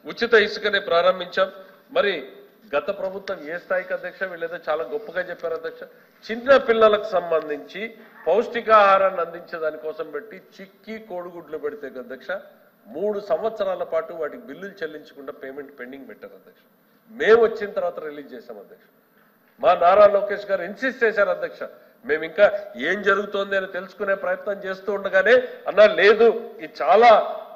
ఉచిత ఇసుకని ప్రారంభించాం. మరి గత ప్రభుత్వం ఏ స్థాయికి అధ్యక్ష వీళ్ళేదో చాలా గొప్పగా చెప్పారు అధ్యక్ష. చిన్న పిల్లలకు సంబంధించి పౌష్టికాహారాన్ని అందించే దానికోసం పెట్టి చిక్కి కోడిగుడ్లు పెడితే అధ్యక్ష 3 సంవత్సరాల పాటు వాటికి బిల్లులు చెల్లించకుండా పేమెంట్ పెండింగ్ పెట్టారు అధ్యక్ష. మేము వచ్చిన తర్వాత రిలీజ్ చేశాం అధ్యక్ష. మా నారా లోకేష్ గారు ఇన్సిస్ట్ చేశారు అధ్యక్ష. మేము ఇంకా ఏం జరుగుతోంది అని తెలుసుకునే ప్రయత్నం చేస్తూ ఉండగానే అన్నా లేదు ఇది చాలా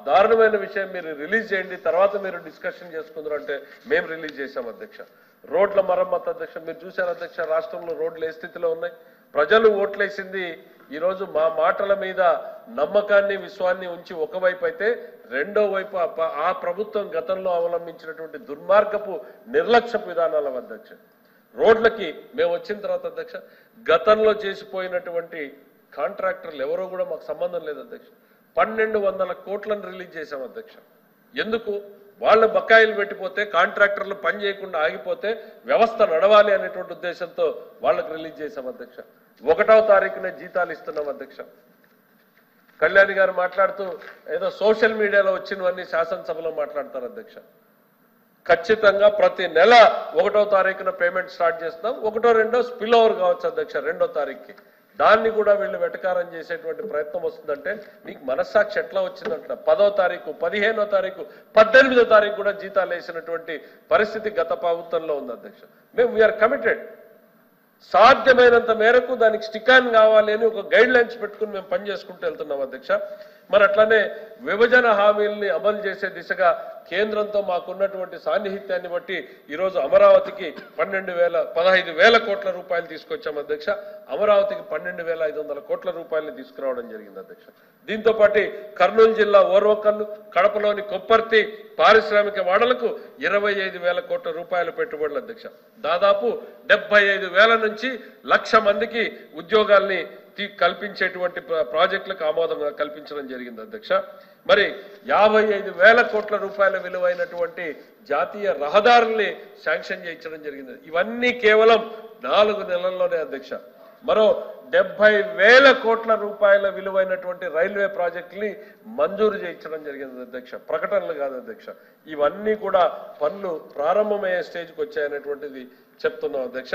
దారుణమైన విషయం, మీరు రిలీజ్ చేయండి, తర్వాత మీరు డిస్కషన్ చేసుకుందరు అంటే మేము రిలీజ్ చేశాం అధ్యక్ష. రోడ్ల మరమ్మతు అధ్యక్ష, మీరు చూశారు అధ్యక్ష, రాష్ట్రంలో రోడ్లు ఏ స్థితిలో ఉన్నాయి. ప్రజలు ఓట్లేసింది ఈరోజు మా మాటల మీద నమ్మకాన్ని విశ్వాన్ని ఉంచి ఒకవైపు అయితే, రెండో వైపు ఆ ప్రభుత్వం గతంలో అవలంబించినటువంటి దుర్మార్గపు నిర్లక్ష్యపు విధానాల అధ్యక్ష. రోడ్లకి మేము వచ్చిన తర్వాత అధ్యక్ష గతంలో చేసిపోయినటువంటి కాంట్రాక్టర్లు ఎవరో కూడా మాకు సంబంధం లేదు అధ్యక్ష. 1200 కోట్లను రిలీజ్ చేశాం అధ్యక్ష. ఎందుకు? వాళ్ళు బకాయిలు పెట్టిపోతే, కాంట్రాక్టర్లు పని చేయకుండా ఆగిపోతే వ్యవస్థ నడవాలి అనేటువంటి ఉద్దేశంతో వాళ్ళకి రిలీజ్ చేశాం అధ్యక్ష. 1వ తారీఖునే జీతాలు ఇస్తున్నాం అధ్యక్ష. కళ్యాణి గారు మాట్లాడుతూ ఏదో సోషల్ మీడియాలో వచ్చినవన్నీ శాసనసభలో మాట్లాడతారు అధ్యక్ష. ఖచ్చితంగా ప్రతి నెల 1వ తారీఖున పేమెంట్ స్టార్ట్ చేస్తాం. 1, 2 స్పిల్ ఓవర్ కావచ్చు అధ్యక్ష 2వ తారీఖుకి. దాన్ని కూడా వీళ్ళు వెటకారం చేసేటువంటి ప్రయత్నం వస్తుందంటే మీకు మనస్సాక్షి ఎట్లా వచ్చిందంట. 10వ తారీఖు, 15వ తారీఖు, 18వ తారీఖు కూడా జీతాలు వేసినటువంటి పరిస్థితి గత ప్రభుత్వంలో ఉంది అధ్యక్ష. మేము వీఆర్ కమిటెడ్, సాధ్యమైనంత మేరకు దానికి స్టిక్ ఆన్ కావాలి అని ఒక గైడ్ లైన్స్ పెట్టుకుని మేము పనిచేసుకుంటూ వెళ్తున్నాం అధ్యక్ష. మరి అట్లానే విభజన హామీల్ని అమలు చేసే దిశగా కేంద్రంతో మాకున్నటువంటి సాన్నిహిత్యాన్ని బట్టి ఈరోజు అమరావతికి 15,000 కోట్ల రూపాయలు తీసుకొచ్చాం అధ్యక్ష. అమరావతికి 12,500 కోట్ల రూపాయలని తీసుకురావడం జరిగింది అధ్యక్ష. దీంతో పాటు కర్నూలు జిల్లా ఓర్వకల్లు, కడపలోని కొప్పర్తి పారిశ్రామిక వాడలకు 25,000 కోట్ల రూపాయల పెట్టుబడులు అధ్యక్ష. దాదాపు 75,000 నుంచి 1,00,000 మందికి ఉద్యోగాల్ని కల్పించేటువంటి ప్రాజెక్టులకు ఆమోదం కల్పించడం జరిగింది అధ్యక్ష. మరి 55,000 కోట్ల రూపాయల విలువైనటువంటి జాతీయ రహదారుల్ని శాంక్షన్ చేయించడం జరిగింది. ఇవన్నీ కేవలం 4 నెలల్లోనే అధ్యక్ష. మరో 70,000 కోట్ల రూపాయల విలువైనటువంటి రైల్వే ప్రాజెక్టుని మంజూరు చేయించడం జరిగింది అధ్యక్ష. ప్రకటనలు కాదు అధ్యక్ష. ఇవన్నీ కూడా పనులు ప్రారంభమయ్యే స్టేజ్కి వచ్చాయనేటువంటిది చెప్తున్నాం అధ్యక్ష.